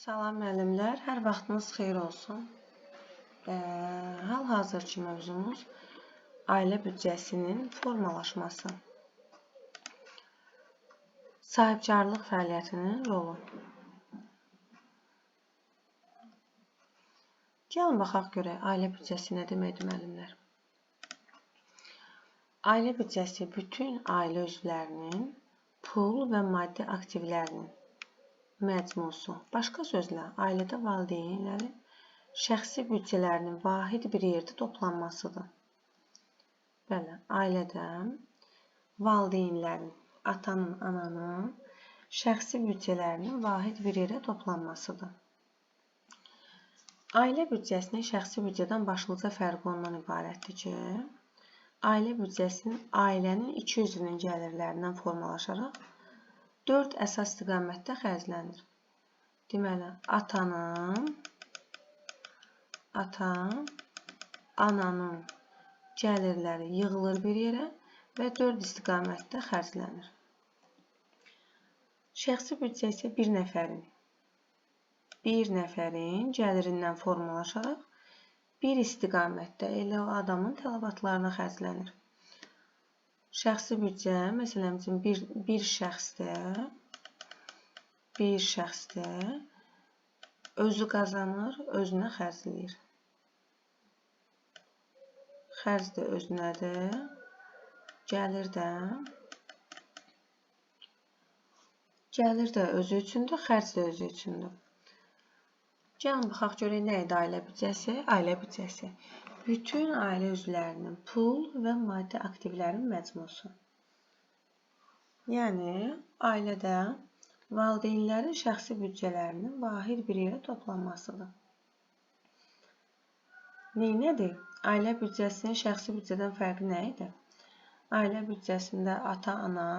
Salam müəllimlər, hər vaxtınız xeyir olsun. Hal-hazırki mövzumuz ailə büdcəsinin formalaşması. Sahibkarlıq fəaliyyətinin rolu. Gəlin baxaq görək, ailə büdcəsi nə deməkdir müəllimlər? Ailə büdcəsi bütün ailə üzvlərinin pul və maddi aktivlərinin məcmusu. Başqa sözlə, ailədə valideynlərin şəxsi büdcələrinin vahid bir yerdə toplanmasıdır. Belə, ailədə valideynlərin, atanın, ananın şəxsi büdcələrinin vahid bir yerə toplanmasıdır. Ailə büdcəsinin şəxsi büdcədən başlıca fərqi ondan ibarətdir ki, ailə büdcəsinin ailənin iki üzvünün gəlirlərindən formalaşaraq 4 əsas istiqamətdə xərclənir. Deməli, ananın gəlirləri yığılır bir yerə və 4 istiqamətdə xərclənir. Şəxsi büdcə isə bir nəfərin gəlirindən formalaşaraq bir istiqamətdə elə o adamın tələbatlarına xərclənir. Şəxsi büdcə, məsələn üçün bir şəxsdə özü qazanır, özünə xərcləyir. Xərc də özünədir, gəlir də özü üçündür, xərc də özü üçündür. Gəlin baxaq görək nə idi ailə büdcəsi? Ailə büdcəsi bütün ailə üzvlərinin pul və maddi aktivlərin məcmusu. Yəni, ailədə valideynlərin şəxsi büdcələrinin vahid bir yerə toplanmasıdır. Neynədir? Ailə büdcəsinin şəxsi büdcədən fərqi nə idi? Ailə büdcəsində ata-ana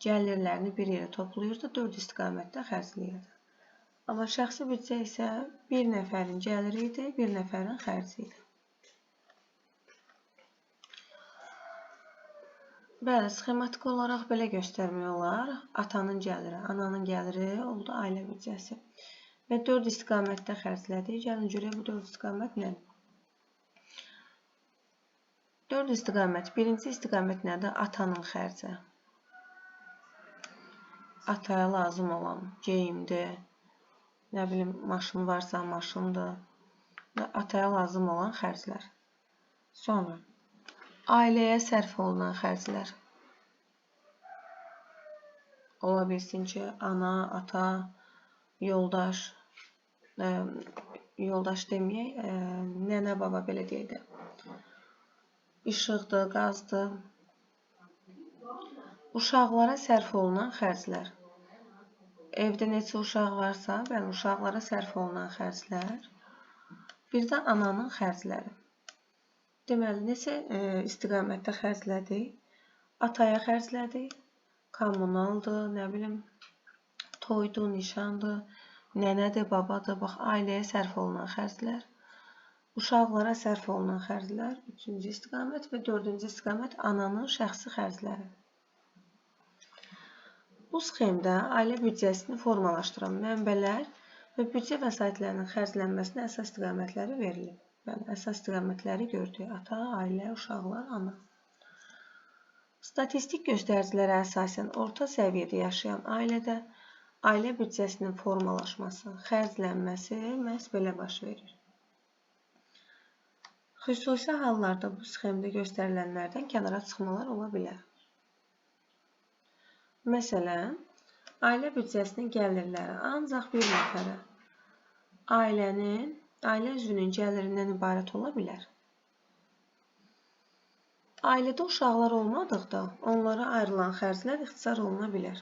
gəlirlərini bir yerə toplayırdı, 4 istiqamətdə xərcləyirdi. Amma şəxsi büdcə isə bir nəfərin gəliri idi, bir nəfərin xərci idi. Bəli, sxematik olaraq belə göstərmək olar. Atanın gəliri, ananın gəliri oldu ailə büdcəsi. Və 4 istiqamətdə xərclədik. Gəlin görək bu 4 istiqamət nədir? 4 istiqamət. Birinci istiqamət nədir? Atanın xərci. Ataya lazım olan geyimdir. Nə bilim, maşın varsa maşındır. Və ataya lazım olan xərclər. Sonra ailəyə sərf olunan xərclər. Ola bilsin ki, ana, ata, yoldaş deməyək, nənə, baba belə deyək də. İşıqdır, qazdır. Uşaqlara sərf olunan xərclər. Evdə neçə uşaq varsa, bəli, uşaqlara sərf olunan xərclər. Bir də ananın xərcləri. Deməli, neçə istiqamətdə xərclədik? Ataya xərclədik, kommunaldır, nə bilim, toydur, nişandır, nənədir, babadır, bax, ailəyə sərf olunan xərclər, uşaqlara sərf olunan xərclər, 3-cü istiqamət və 4-cü istiqamət ananın şəxsi xərcləri. Bu sxemdə ailə büdcəsini formalaşdıran mənbələr və büdcə vəsaitlərinin xərclənməsinə əsas istiqamətləri verilib. Yəni, əsas istiqamətləri gördük. Ata, ailə, uşaqlar, ana. Statistik göstəricilərə əsasən orta səviyyədə yaşayan ailədə ailə büdcəsinin formalaşması, xərclənməsi məhz belə baş verir. Xüsusi hallarda bu sxemdə göstərilənlərdən kənara çıxmalar ola bilər. Məsələn, ailə büdcəsinin gəlirləri ancaq bir nəfərə ailə üzvünün gəlirindən ibarət ola bilər. Ailədə uşaqlar olmadıqda onlara ayrılan xərclər ixtisar oluna bilər.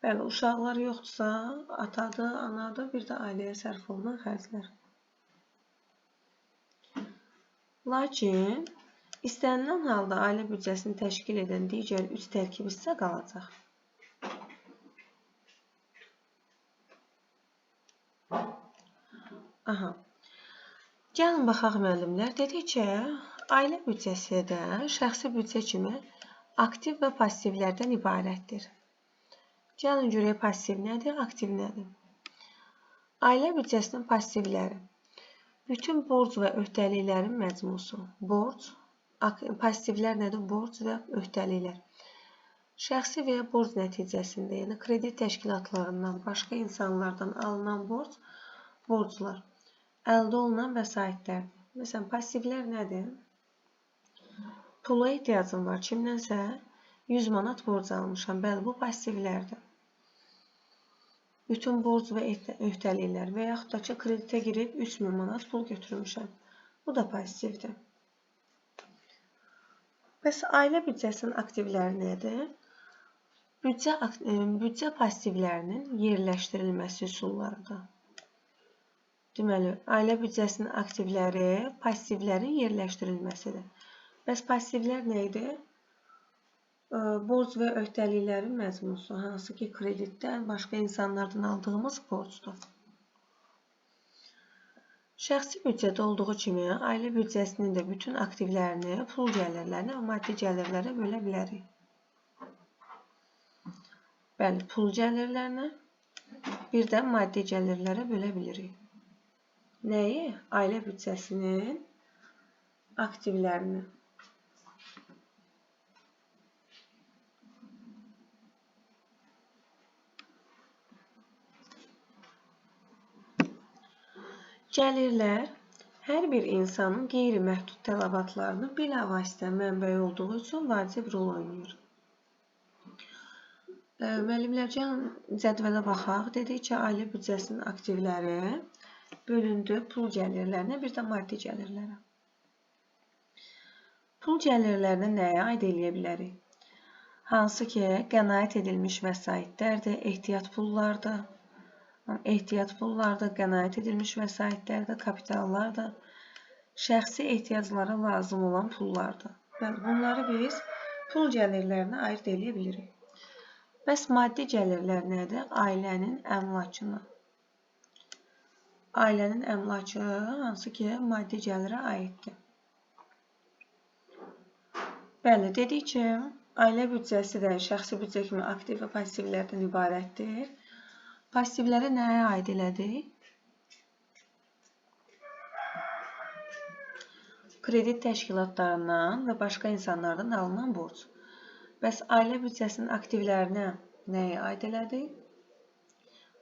Bəli, uşaqlar yoxdursa, atadır, anadır, bir də ailəyə sərf olunan xərclər. Lakin, istənilən halda ailə büdcəsini təşkil edən digər 3 tərkib hissə qalacaq. Gəlin baxaq müəllimlər, dedik ki, ailə büdcəsi də şəxsi büdcə kimi aktiv və passivlərdən ibarətdir. Gəlin görək passiv nədir, aktiv nədir? Ailə büdcəsinin passivləri. Bütün borc və öhdəliklərin məcmusu. Borc, passivlər nədir? Borc və öhdəliklər. Şəxsi və ya borc nəticəsində, yəni kredit təşkilatlarından, başqa insanlardan alınan borc, borclar, əldə olunan vəsaitlərdir. Məsələn, passivlər nədir? Pula ehtiyacım var, kimdənsə 100 manat borc almışam. Bəli, bu passivlərdir. Bütün borc və öhdəliklər və yaxud da ki, kreditə girib 3000 manat pul götürmüşəm. Bu da passivdir. Bəs ailə büdcəsinin aktivləri nədir? Büdcə passivlərinin yerləşdirilməsi üsullarıdır. Deməli, ailə büdcəsinin aktivləri passivlərin yerləşdirilməsidir. Bəs passivlər nə idi? Borc və öhdəliklərin məzmunusu, hansı ki, kreditdən, başqa insanlardan aldığımız borcdur. Şəxsi büdcədə olduğu kimi, ailə büdcəsinin də bütün aktivlərini, pul gəlirlərini və maddi gəlirlərə bölə bilərik. Bəli, pul gəlirlərini, bir də maddi gəlirlərə bölə bilirik. Nəyi? Ailə büdcəsinin aktivlərini. Gəlirlər hər bir insanın qeyri-məhdud tələbatlarının bilavasitə mənbəyi olduğu üçün vacib rol oynayır. Müəllimlər, gəlin cədvələ baxaq. Dedik ki, ailə büdcəsinin aktivləri bölündü pul gəlirlərinə, bir də maddi gəlirlərə. Pul gəlirlərinə nəyə aid eləyə bilərik? Hansı ki, qənaət edilmiş vəsaitlərdir, ehtiyat pullardır. Ehtiyat pullardır, qənaət edilmiş vəsaitlərdir, kapitallardır, şəxsi ehtiyaclara lazım olan pullardır. Bunları biz pul gəlirlərinə ayırt edə bilirik. Bəs maddi gəlirlər nədir? Ailənin əmlakını. Ailənin əmlakı hansı ki, maddi gəlirə aiddir. Bəli, dedik ki, ailə büdcəsi də şəxsi büdcə kimi aktiv və passivlərdən ibarətdir. Passivlərə nəyə aid elədik? Kredit təşkilatlarından və başqa insanlardan alınan borc. Bəs ailə büdcəsinin aktivlərinə nəyə aid elədik?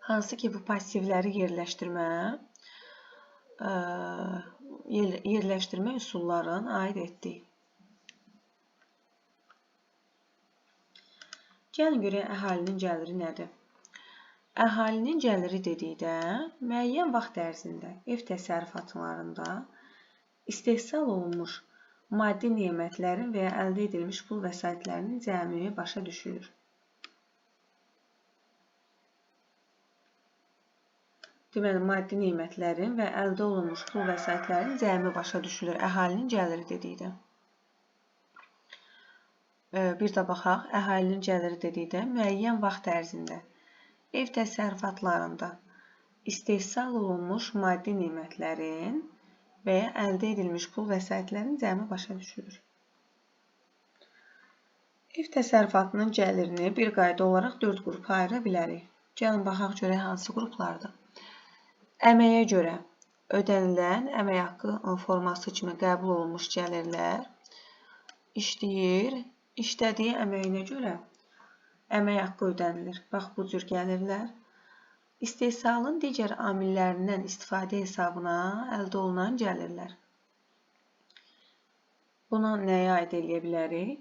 Hansı ki, bu passivləri yerləşdirmə üsullarına aid etdik. Gəlin görək, əhalinin gəliri nədir? Əhalinin gəliri dedikdə, müəyyən vaxt ərzində ev təsərrüfatlarında istehsal olunmuş maddi nemətlərin və ya əldə edilmiş pul vəsaitlərinin cəmi başa düşülür. Deməli, maddi nemətlərin və əldə olunmuş pul vəsaitlərinin cəmi başa düşülür. Əhalinin gəliri dedikdə. Bir də baxaq, əhalinin gəliri dedikdə, müəyyən vaxt ərzində ev təsərrüfatlarında istehsal olunmuş maddi nemətlərin və ya əldə edilmiş pul vəsaitlərin cəmi başa düşülür. Ev təsərrüfatının gəlirini bir qayda olaraq 4 qrupa ayıra bilərik. Gəlin baxaq görək hansı qruplardır. Əməyə görə ödənilən əmək haqqı forması kimi qəbul olunmuş gəlirlər, işləyir, işlədiyi əməyinə görə əmək haqqı ödənilir. Bax, bu cür gəlirlər. İstehsalın digər amillərindən istifadə hesabına əldə olunan gəlirlər. Buna nəyə aid eləyə bilərik?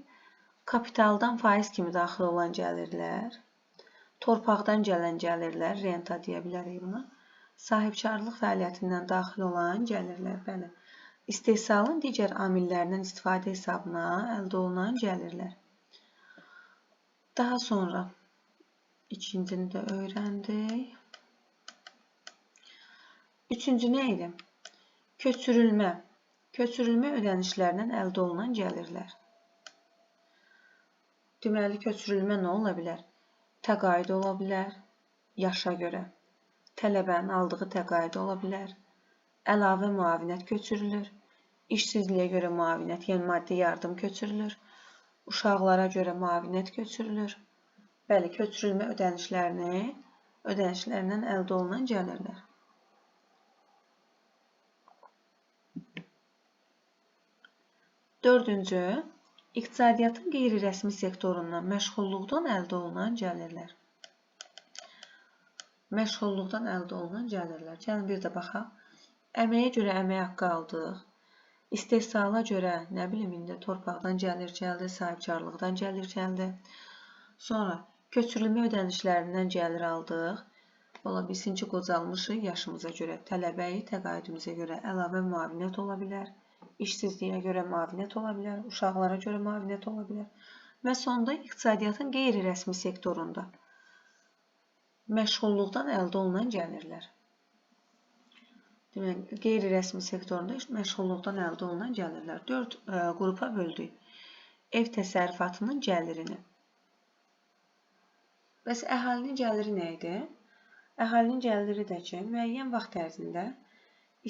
Kapitaldan faiz kimi daxil olan gəlirlər, torpaqdan gələn gəlirlər, renta deyə bilərik buna. Sahibkarlıq fəaliyyətindən daxil olan gəlirlər, bəli. İstehsalın digər amillərindən istifadə hesabına əldə olunan gəlirlər. Daha sonra ikincini də öyrəndik. Üçüncü nə idi? Köçürülmə. Köçürülmə ödənişlərindən əldə olunan gəlirlər. Deməli, köçürülmə nə ola bilər? Təqaüd ola bilər, yaşa görə. Tələbənin aldığı təqaüd ola bilər. Əlavə müavinət köçürülür. İşsizliyə görə müavinət, yəni maddi yardım köçürülür. Uşaqlara görə müavinət köçürülür. Bəli, köçürülmə ödənişlərindən əldə olunan gəlirlər. Dördüncü, iqtisadiyyatın qeyri-rəsmi sektorundan məşğulluqdan əldə olunan gəlirlər. Məşğulluqdan əldə olunan gəlirlər. Gəlin bir də baxaq. Əməyə görə əmək haqqı aldıq. İstehsala görə, nə bilim, indi torpaqdan gəlir gəldi, sahibkarlıqdan gəlir gəldi. Sonra köçürülmə ödənişlərindən gəlir aldıq. Ola bilsin ki, qocalmışıq yaşımıza görə, tələbəyik, təqaüdümüzə görə əlavə müavinət ola bilər. İşsizliyə görə müavinət ola bilər, uşaqlara görə müavinət ola bilər. Və sonda iqtisadiyyatın qeyri-rəsmi sektorunda məşğulluqdan əldə olunan gəlirlər. Demək, qeyri-rəsmi sektorunda məşğulluqdan əldə olunan gəlirlər. 4 qrupa böldük. Ev təsərrüfatının gəlirini. Bəs əhalinin gəliri nə idi? Əhalinin gəliri də ki, müəyyən vaxt ərzində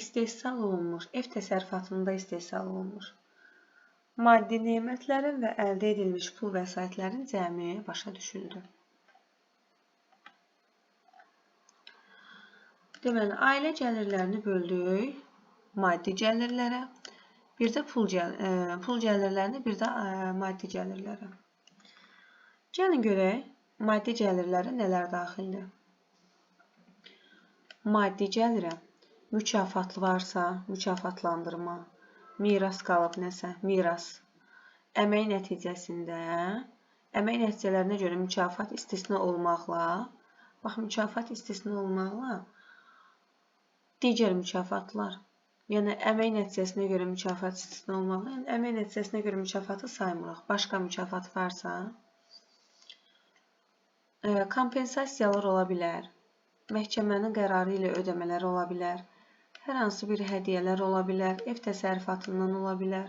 istehsal olunmuş, ev təsərrüfatında istehsal olunmuş maddi nemətlərin və əldə edilmiş pul vəsaitlərin cəmi başa düşüldü. Deməli, ailə gəlirlərini böldük maddi gəlirlərə, bir də pul gəlirlərini, bir də maddi gəlirlərə. Gəlin görək, maddi gəlirlərə nələr daxildir? Maddi gəlirə mükafat varsa, mükafatlandırma, miras qalıb nəsə, miras. Əmək nəticələrinə görə mükafat istisna olmaqla, bax, mükafat istisna olmaqla digər mükafatlar, yəni əmək nəticəsinə görə mükafat istisna olmaqla, yəni əmək nəticəsinə görə mükafatı saymırıq. Başqa mükafat varsa, kompensasiyalar ola bilər, məhkəmənin qərarı ilə ödəmələr ola bilər, hər hansı bir hədiyyələr ola bilər, ev təsərrüfatından ola bilər,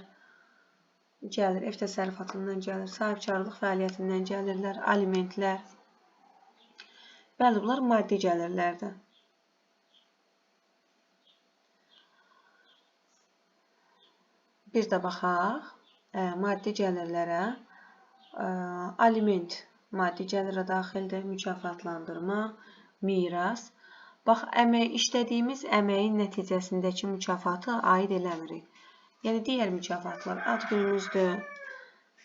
gəlir, ev təsərrüfatından gəlir, sahibkarlıq fəaliyyətindən gəlirlər, alimentlər. Bəli, bunlar maddi gəlirlərdir. Bir də baxaq, maddi gəlirlərə, aliment maddi gəlirə daxildir, mükafatlandırma, miras. Bax, işlədiyimiz əməyin nəticəsindəki mükafatı aid eləmirik. Yəni, digər mükafatlar, ad günümüzdür,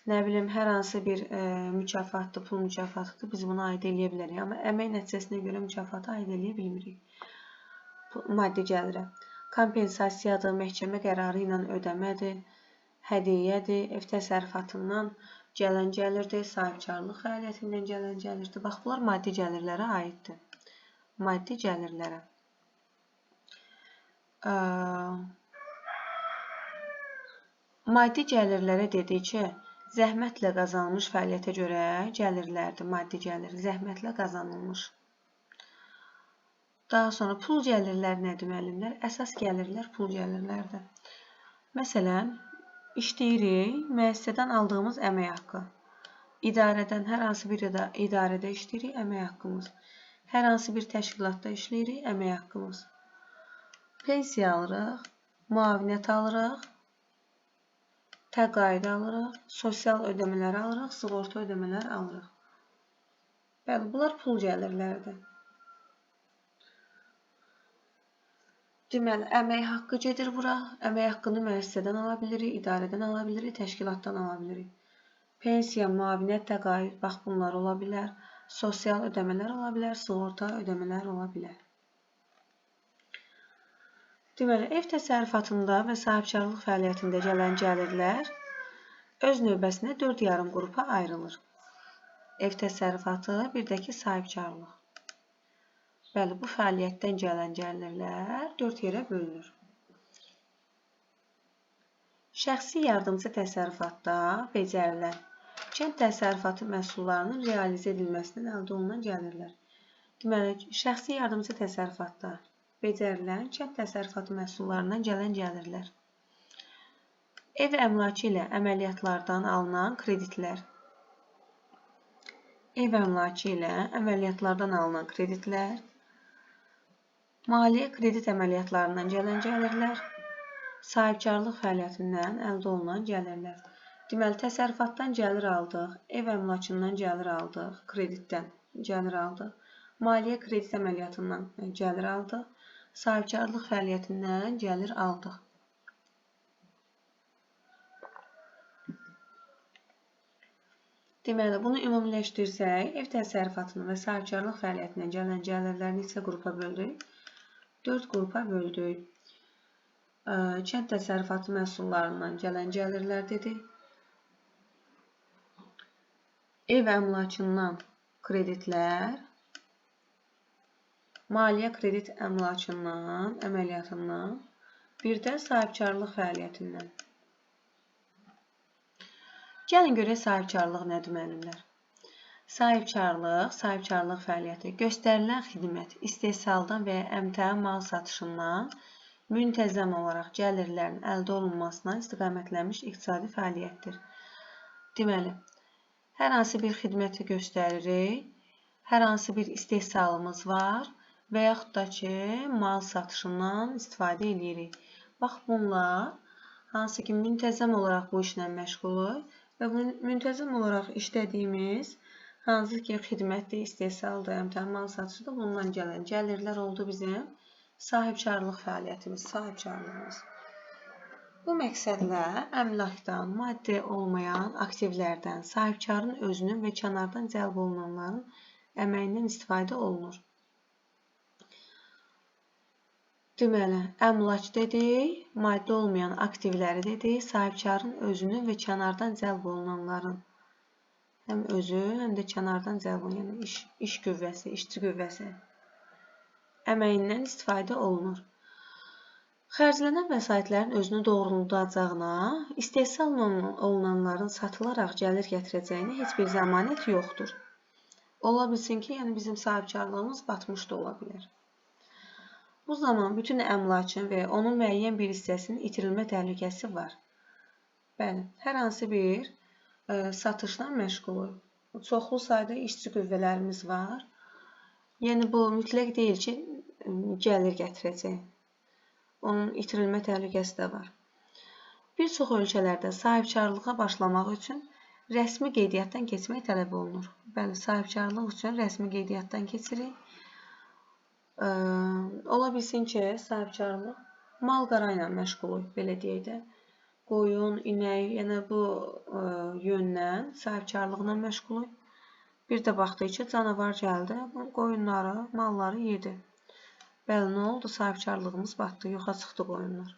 nə bilim, hər hansı bir mükafatdır, pul mükafatıdır, biz bunu aid eləyə bilərik. Amma əmək nəticəsinə görə mükafatı aid eləyə bilmirik. Maddi gəlirə. Kompensasiyadır, məhkəmə qərarı ilə ödəmədir, hədiyyədir, ev təsərrüfatından gələn gəlirdir, sahibkarlıq fəaliyyətindən gələn gəlirdir. Bax, bunlar maddi gəlirlərə aiddir. Maddi gəlirlərə. Maddi gəlirlərə dedik ki, zəhmətlə qazanılmış fəaliyyətə görə gəlirlərdir, maddi gəlir, zəhmətlə qazanılmış. Daha sonra pul gəlirlər nədir, müəllimlər? Əsas gəlirlər pul gəlirlərdir. Məsələn, işləyirik, müəssisədən aldığımız əmək haqqı. İdarədən, hər hansı bir idarədə işləyirik, əmək haqqımız. Hər hansı bir təşkilatda işləyirik, əmək haqqımız. Pensiya alırıq, müavinət alırıq, təqaüd alırıq, sosial ödəmələr alırıq, sığorta ödəmələr alırıq. Bəli, bunlar pul gəlirlərdir. Deməli, əmək haqqı gedir bura. Əmək haqqını müəssisədən ala bilirik, idarədən ala bilirik, təşkilatdan ala bilirik. Pensiya, müavinət, təqaüd, bax, bunlar ola bilər. Sosial ödəmələr ola bilər, sığorta ödəmələr ola bilər. Deməli, ev təsərrüfatında və sahibkarlıq fəaliyyətində gələn gəlirlər öz növbəsində 4 yarım qrupa ayrılır. Ev təsərrüfatı, bir də ki, sahibkarlıq. Bəli, bu fəaliyyətdən gələn gəlirlər 4 yerə bölünür. Şəxsi yardımcı təsərrüfatda becərilən kənd təsərrüfatı məhsullarının realizə edilməsindən əldə olunan gəlirlər. Deməli, şəxsi yardımcı təsərrüfatda becərilən kənd təsərrüfatı məhsullarından gələn gəlirlər. Ev əmlakı ilə əməliyyatlardan alınan kreditlər. Ev əmlakı ilə əməliyyatlardan alınan kreditlər. Maliyyə kredit əməliyyatlarından gələn gəlirlər. Sahibkarlıq fəaliyyətindən əldə olunan gəlirlər. Deməli, təsərrüfatdan gəlir aldıq, ev əmlakından gəlir aldıq, kreditdən gəlir aldıq, maliyyə kredit əməliyyatından gəlir aldıq, sahibkarlıq fəaliyyətindən gəlir aldıq. Deməli, bunu ümumiləşdirsək, ev təsərrüfatının və sahibkarlıq fəaliyyətindən gələn gəlirləri neçə qrupa böldük? 4 qrupa böldük. Kənd təsərrüfatı məhsullarından gələn gəlirlər dedik. Ev əmlakından kreditlər, maliyyə kredit əmlakından, əməliyyatından, bir də sahibkarlıq fəaliyyətindən. Gəlin görək sahibkarlıq nədir müəllimlər? Sahibkarlıq fəaliyyəti göstərilən xidmət, istehsaldan və ya əmtəə mal satışından müntəzəm olaraq gəlirlərin əldə olunmasına istiqamətlənmiş iqtisadi fəaliyyətdir. Deməli, hər hansı bir xidməti göstəririk, hər hansı bir istehsalımız var və yaxud da ki, mal satışından istifadə edirik. Bax, bunlar hansı ki, müntəzəm olaraq bu işlə məşğuluq və müntəzəm olaraq işlədiyimiz hansı ki, xidmətdir, istehsaldır, əmtəə mal satışıdır, bundan gələn gəlirlər oldu bizim sahibkarlıq fəaliyyətimiz, sahibkarlığımız. Bu məqsədlə əmlakdan, maddi olmayan aktivlərdən, sahibkarın özünün və kənardan cəlb olunanların əməyindən istifadə olunur. Deməli, əmlak dedik, maddi olmayan aktivləri dedik, sahibkarın özünün və kənardan cəlb olunanların həm özü, həm də kənardan cəlb olunan, yəni iş qüvvəsi, işçi qüvvəsi əməyindən istifadə olunur. Xərclənən vəsaitlərin özünü doğrulacağına, istehsal olunanların satılaraq gəlir gətirəcəyinə heç bir zəmanət yoxdur. Ola bilsin ki, yəni bizim sahibkarlığımız batmış da ola bilər. Bu zaman bütün əmlakın və onun müəyyən bir hissəsinin itirilmə təhlükəsi var. Bəli, hər hansı bir satışla məşğuluq. Çoxlu sayda işçi qüvvələrimiz var. Yəni, bu mütləq deyil ki, gəlir gətirəcək. Onun itirilmə təhlükəsi də var. Bir çox ölkələrdə sahibkarlığa başlamaq üçün rəsmi qeydiyyatdan keçmək tələb olunur. Bəli, sahibkarlıq üçün rəsmi qeydiyyatdan keçirik. Ola bilsin ki, sahibkarlıq mal-qara ilə məşğuluq, belə deyək də. Qoyun, inək, yəni bu yöndən sahibkarlıqla məşğuluq. Bir də baxdıq ki, canavar gəldi, qoyunları, malları yedi. Bəli, nə oldu? Sahibkarlığımız batdı, yoxa çıxdı qoyunlar.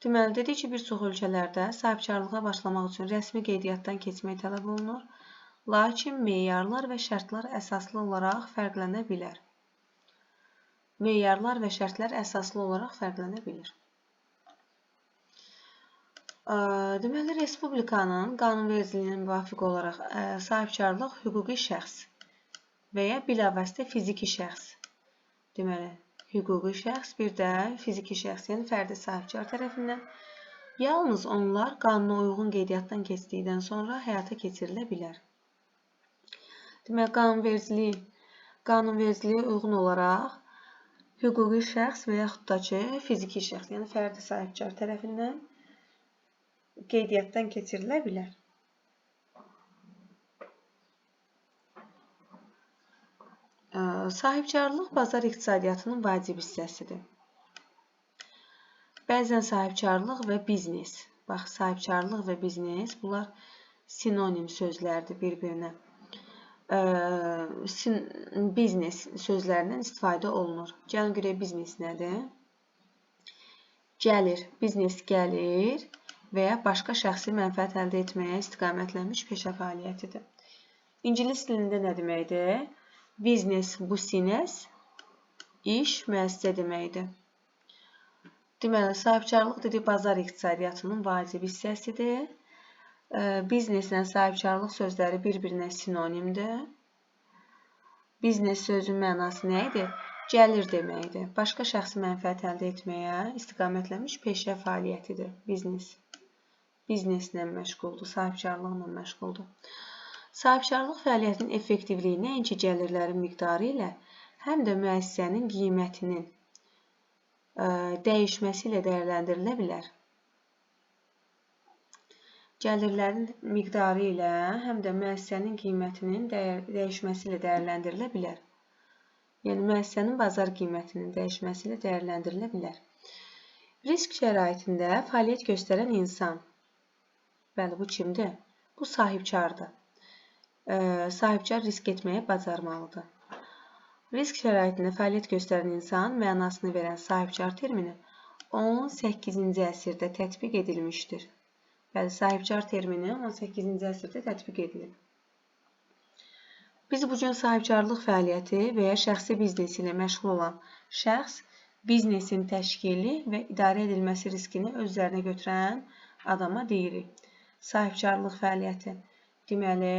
Deməli, dedik ki, bir çox ölkələrdə sahibkarlığa başlamaq üçün rəsmi qeydiyyatdan keçmək tələb olunur. Lakin meyarlar və şərtlər əsaslı olaraq fərqlənə bilər. Meyarlar və şərtlər əsaslı olaraq fərqlənə bilir. Deməli, Respublikanın qanunvericiliyinə müvafiq olaraq sahibkarlıq hüquqi şəxs və ya bilavasitə fiziki şəxs. Deməli, hüquqi şəxs, bir də fiziki şəxs, yəni fərdi sahibkar tərəfindən yalnız onlar qanuna uyğun qeydiyyatdan keçdikdən sonra həyata keçirilə bilər. Deməli, qanunvericiliyə uyğun olaraq hüquqi şəxs və yaxud da ki, fiziki şəxs, yəni fərdi sahibkar tərəfindən qeydiyyatdan keçirilə bilər. Sahibkarlıq bazar iqtisadiyyatının vacib hissəsidir. Bəzən sahibkarlıq və biznes, bax, sahibkarlıq və biznes, bunlar sinonim sözlərdir bir-birinə. Biznes sözlərindən istifadə olunur. Gəlin görək, biznes nədir? Gəlir, biznes gəlir və ya başqa şəxsi mənfəət əldə etməyə istiqamətlənmiş peşə fəaliyyətidir. İngilis dilində nə deməkdir? Business, business, iş, müəssisə deməkdir. Deməli, sahibkarlıq dedik, bazar iqtisadiyyatının vacib hissəsidir. Bizneslə sahibkarlıq sözləri bir-birinə sinonimdir. Biznes sözün mənası nə idi? Gəlir deməkdir. Başqa şəxsi mənfəət əldə etməyə istiqamətlənmiş peşə fəaliyyətidir. Bizneslə məşğuldur, sahibkarlıqla məşğuldur. Sahibkarlıq fəaliyyətinin effektivliyi nəinki gəlirlərin miqdarı ilə, həm də müəssisənin qiymətinin dəyişməsi ilə dəyərləndirilə bilər. gəlirlərin miqdarı ilə, həm də müəssisənin qiymətinin dəyişməsi ilə dəyərləndirilə bilər. Yəni, müəssisənin bazar qiymətinin dəyişməsi ilə dəyərləndirilə bilər. Risk şəraitində fəaliyyət göstərən insan. Bəli, bu kimdir? Bu sahibkardır. Sahibkar risk etməyə bacarmalıdır. Risk şəraitində fəaliyyət göstərən insan mənasını verən sahibkar termini 18-ci əsrdə tətbiq edilmişdir. Bəli, sahibkar termini 18-ci əsrdə tətbiq edilib. Biz bugün sahibkarlıq fəaliyyəti və ya şəxsi biznesi ilə məşğul olan şəxs, biznesin təşkili və idarə edilməsi riskini öz üzərinə götürən adama deyirik. Sahibkarlıq fəaliyyəti. Deməli,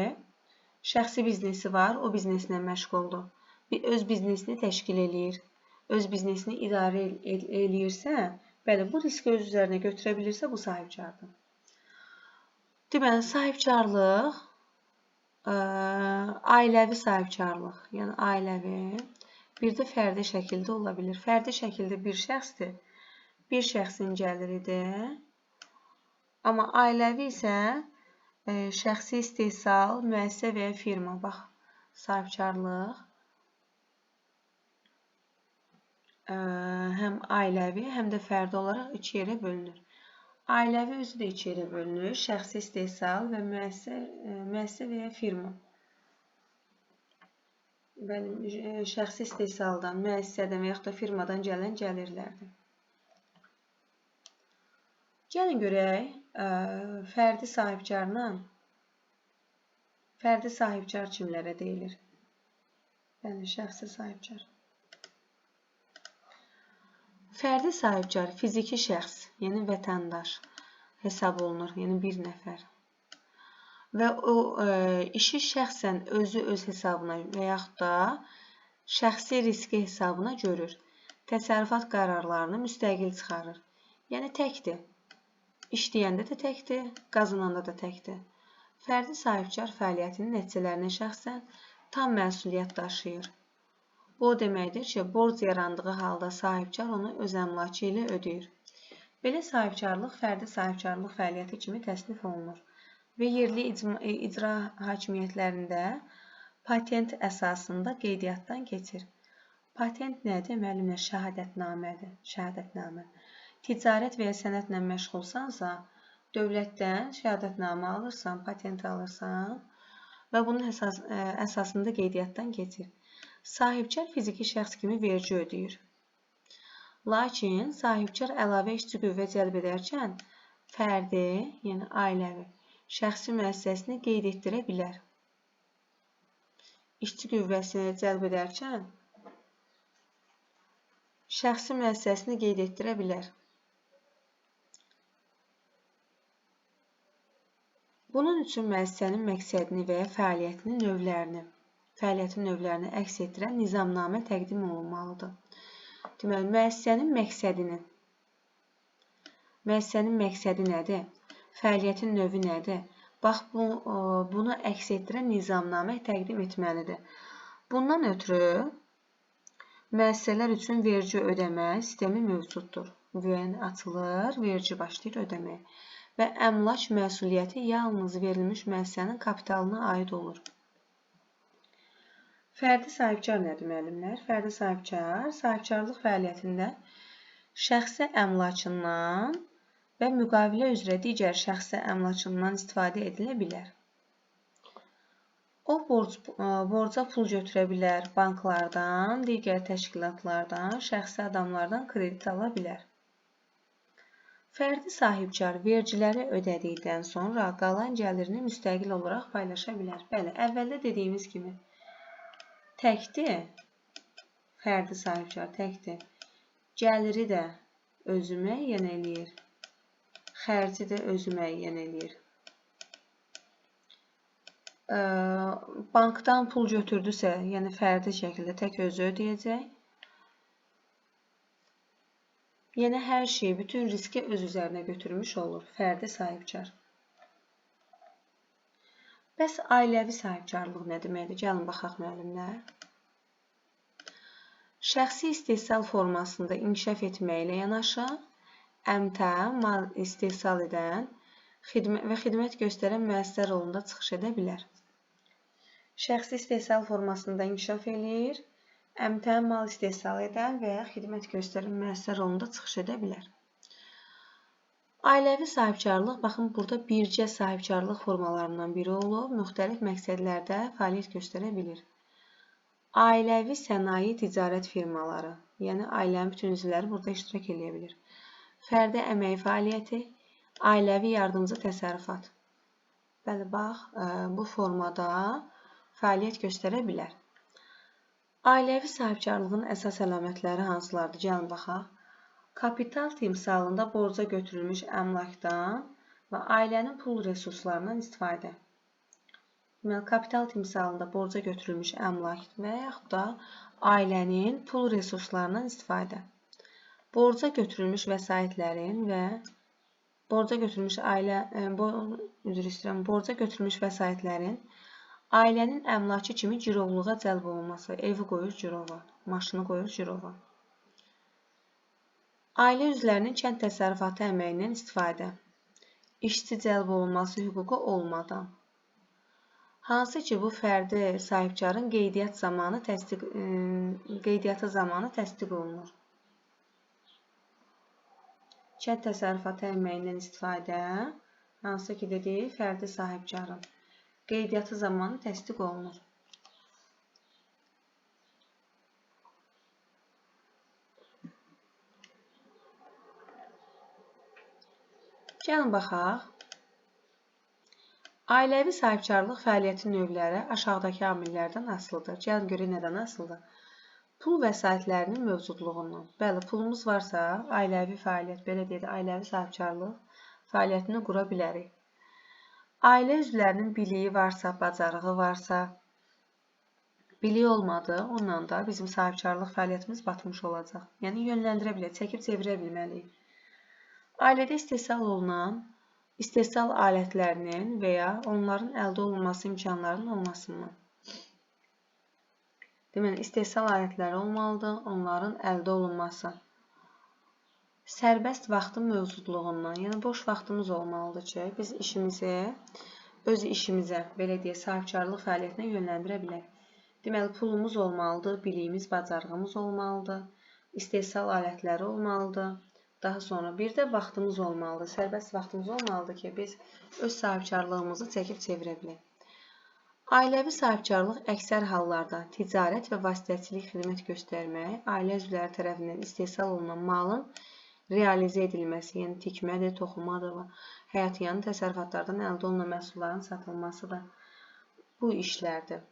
şəxsi biznesi var, o bizneslə məşğuldur. Öz biznesini təşkil eləyir, öz biznesini idarə eləyirsə, bəli, bu riski öz üzərinə götürə bilirsə, bu sahibkardır. Deməli, sahibkarlıq, ailəvi sahibkarlıq, yəni ailəvi, bir də fərdi şəkildə ola bilir. Fərdi şəkildə bir şəxsdir, bir şəxsin gəliridir. Amma ailəvi isə şəxsi istehsal, müəssisə və ya firma. Bax, sahibkarlıq həm ailəvi, həm də fərdi olaraq iki yerə bölünür. Ailəvi özü də iki yerə bölünür. Şəxsi istehsal və müəssisə və ya firma. Bəli, şəxsi istehsaldan, müəssisədən və yaxud da firmadan gələn gəlirlərdir. Gəlin görək, fərdi sahibkar kimlərə deyilir? Yəni, şəxsi sahibkar. Fərdi sahibkar fiziki şəxs, yəni vətəndaş hesab olunur, yəni bir nəfər. Və o işi şəxsən özü öz hesabına və yaxud da şəxsi riski hesabına görür. Təsərrüfat qərarlarını müstəqil çıxarır. Yəni, təkdir. İşləyəndə də təkdir, qazananda da təkdir. Fərdi sahibkar fəaliyyətinin nəticələrinə şəxsən tam məsuliyyət daşıyır. Bu o deməkdir ki, borc yarandığı halda sahibkar onu öz əmlakı ilə ödəyir. Belə sahibkarlıq fərdi sahibkarlıq fəaliyyəti kimi təsnif olunur və yerli icra hakimiyyətlərində patent əsasında qeydiyyatdan keçir. Patent nədir? Müəllimlər, şəhadətnamədir. Şəhadətnamə. Ticarət və ya sənətlə məşğulsansa, dövlətdən şəhadətnamə alırsan, patent alırsan və bunun əsasında qeydiyyatdan keçir. Sahibkar fiziki şəxs kimi vergi ödəyir. Lakin sahibkar əlavə işçi qüvvə cəlb edərkən fərdi, yəni ailəvi, şəxsi müəssisəsini qeyd etdirə bilər. İşçi qüvvəsini cəlb edərkən şəxsi müəssisəsini qeyd etdirə bilər. Bunun üçün müəssisənin məqsədini və ya fəaliyyətin növlərini əks etdirən nizamnamə təqdim olunmalıdır. Deməli, müəssisənin məqsədi nədir? Fəaliyyətin növü nədir? Bax, bunu əks etdirən nizamnamə təqdim etməlidir. Bundan ötürü müəssisələr üçün vergi ödəmə sistemi mövcuddur. Müəyyən açılır, vergi başlayır ödəməyə və əmlak məsuliyyəti yalnız verilmiş müəssisənin kapitalına aid olur. Fərdi sahibkar nədir, müəllimlər? Fərdi sahibkar, sahibkarlıq fəaliyyətində şəxsi əmlakından və müqavilə üzrə digər şəxsi əmlakından istifadə edilə bilər. O, borca pul götürə bilər, banklardan, digər təşkilatlardan, şəxsi adamlardan kredit ala bilər. Fərdi sahibkar vergiləri ödədikdən sonra qalan gəlirini müstəqil olaraq paylaşa bilər. Bəli, əvvəldə dediyimiz kimi təkdir, fərdi sahibkar təkdir. Gəliri də özü müəyyən eləyir, xərci də özü müəyyən eləyir. Bankdan pul götürdüsə, yəni fərdi şəkildə tək özü ödəyəcək. Yəni, hər şeyi, bütün riski öz üzərinə götürmüş olur, fərdi sahibkar. Bəs ailəvi sahibkarlıq nə deməkdir? Gəlin, baxaq müəllimlər. Şəxsi istehsal formasında inkişaf etməklə yanaşı, əmtəə mal istehsal edən xidmət göstərən müəssisə rolunda çıxış edə bilər. Şəxsi istehsal formasında inkişaf eləyir, əmtəə mal istehsal edən və ya xidmət göstərən müəssisə rolunda çıxış edə bilər. Ailəvi sahibkarlıq, baxın, burada bircə sahibkarlıq formalarından biri olub, müxtəlif məqsədlərdə fəaliyyət göstərə bilir. Ailəvi sənaye ticarət firmaları, yəni ailənin bütün üzvləri burada iştirak edə bilir. Fərdi əmək fəaliyyəti, ailəvi yardımcı təsərrüfat. Bəli, bax, bu formada fəaliyyət göstərə bilər. Ailəvi sahibkarlığın əsas əlamətləri hansılardır? Gəlin baxaq. Kapital timsalında borca götürülmüş əmlakdan və ailənin pul resurslarından istifadə. Deməli, kapital timsalında borca götürülmüş əmlak və yaxud da ailənin pul resurslarından istifadə. Borca götürülmüş vəsaitlərin və borca götürülmüş vəsaitlərin ailənin əmlakı kimi girovluğa cəlb olunması. Evi qoyur girova, maşını qoyur girova. Ailə üzvlərinin kənd təsərrüfatı əməyindən istifadə. İşçi cəlb olunması hüququ olmadan. Hansı ki, bu fərdi sahibkarın qeydiyyatı zamanı təsdiq olunur. Kənd təsərrüfatı əməyindən istifadə, hansı ki, dedik, fərdi sahibkarın qeydiyyatı zamanı təsdiq olunur. Gəlin baxaq. Ailəvi sahibkarlıq fəaliyyəti növləri aşağıdakı amillərdən asılıdır. Gəlin görək nədən asılıdır? Pul vəsaitlərinin mövcudluğundan. Bəli, pulumuz varsa, ailəvi fəaliyyət, belə deyək, ailəvi sahibkarlıq fəaliyyətini qura bilərik. Ailə üzvlərinin biliyi varsa, bacarığı varsa, biliyi olmadı, ondan da bizim sahibkarlıq fəaliyyətimiz batmış olacaq. Yəni, yönləndirə bilək, çəkib çevirə bilməliyik. Ailədə istehsal alətlərinin və ya onların əldə olunması imkanlarının olmasından. Deməli, istehsal alətləri olmalıdır, onların əldə olunması. Sərbəst vaxtın mövcudluğundan, yəni boş vaxtımız olmalıdır ki, biz öz işimizə, belə deyək, sahibkarlıq fəaliyyətinə yönləndirə bilək. Deməli, pulumuz olmalıdır, biliyimiz, bacarığımız olmalıdır, istehsal alətləri olmalıdır. Daha sonra bir də vaxtımız olmalıdır, sərbəst vaxtımız olmalıdır ki, biz öz sahibkarlığımızı çəkib çevirə bilək. Ailəvi sahibkarlıq əksər hallarda ticarət və vasitəçilik xidmət göstərmək, ailə üzvləri tərəfindən istehsal olunan malın realizə edilməsi, yəni tikmədir, toxumadır və həyatyanı təsərrüfatlardan əldə olunan məhsulların satılmasıdır. Bu işlərdir.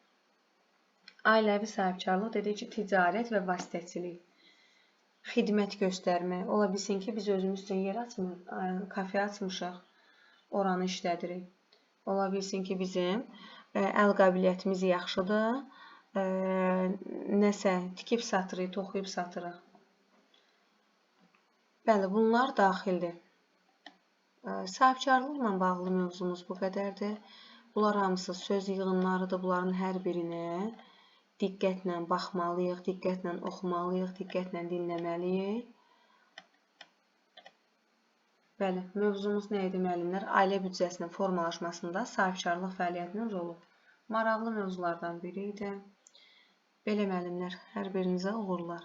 Ailəvi sahibkarlıq dedik ki, ticarət və vasitəçilik. Xidmət göstərmək. Ola bilsin ki, biz özümüz üçün yer açmırıq, kafe açmışıq, oranı işlədirik. Ola bilsin ki, bizim əl qabiliyyətimiz yaxşıdır, nəsə tikib satırıq, toxuyub satırıq. Bəli, bunlar daxildir. Sahibkarlıqla bağlı mövzumuz bu qədərdir. Bunlar hamısı söz yığınlarıdır. Bunların hər birini diqqətlə baxmalıyıq, diqqətlə oxumalıyıq, diqqətlə dinləməliyik. Bəli, mövzumuz nə idi, müəllimlər? Ailə büdcəsinin formalaşmasında sahibkarlıq fəaliyyətinin rolu. Maraqlı mövzulardan biri idi. Belə müəllimlər, hər birinizə uğurlar.